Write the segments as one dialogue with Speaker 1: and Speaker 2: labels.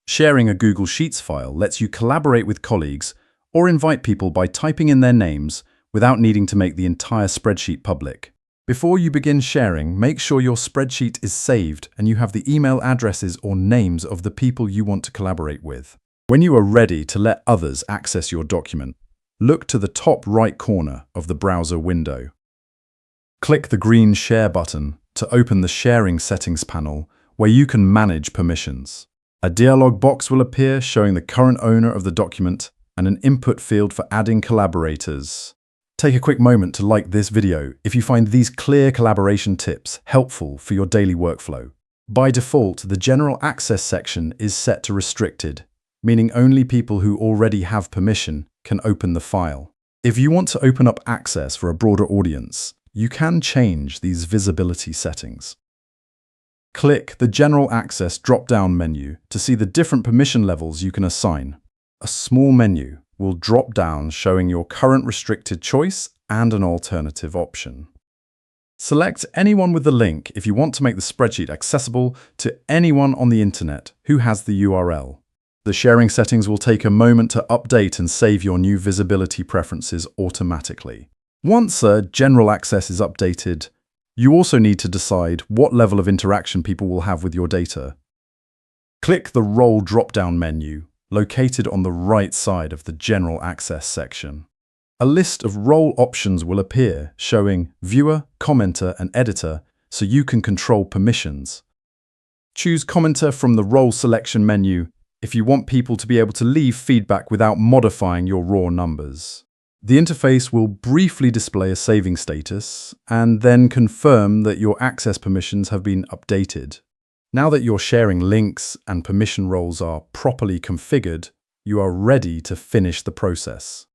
Speaker 1: Sharing a Google Sheets file lets you collaborate with colleagues or invite people by typing in their names without needing to make the entire spreadsheet public. Before you begin sharing, make sure your spreadsheet is saved and you have the email addresses or names of the people you want to collaborate with. When you are ready to let others access your document, look to the top right corner of the browser window. Click the green Share button to open the Sharing Settings panel where you can manage permissions. A dialog box will appear showing the current owner of the document and an input field for adding collaborators. Take a quick moment to like this video if you find these clear collaboration tips helpful for your daily workflow. By default, the General Access section is set to Restricted, meaning only people who already have permission can open the file. If you want to open up access for a broader audience, you can change these visibility settings. Click the General Access drop-down menu to see the different permission levels you can assign. A small menu will drop down showing your current restricted choice and an alternative option. Select anyone with the link if you want to make the spreadsheet accessible to anyone on the internet who has the URL. The sharing settings will take a moment to update and save your new visibility preferences automatically. Once General Access is updated, you also need to decide what level of interaction people will have with your data. Click the Role drop-down menu located on the right side of the General Access section. A list of role options will appear showing Viewer, Commenter, and Editor so you can control permissions. Choose Commenter from the Role selection menu if you want people to be able to leave feedback without modifying your raw numbers. The interface will briefly display a saving status and then confirm that your access permissions have been updated. Now that your sharing links and permission roles are properly configured, you are ready to finish the process.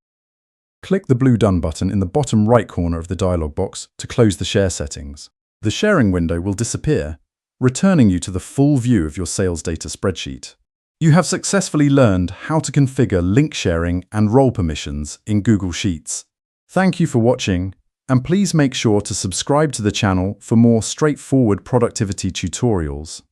Speaker 1: Click the blue Done button in the bottom right corner of the dialog box to close the share settings. The sharing window will disappear, returning you to the full view of your sales data spreadsheet. You have successfully learned how to configure link sharing and role permissions in Google Sheets. Thank you for watching, and please make sure to subscribe to the channel for more straightforward productivity tutorials.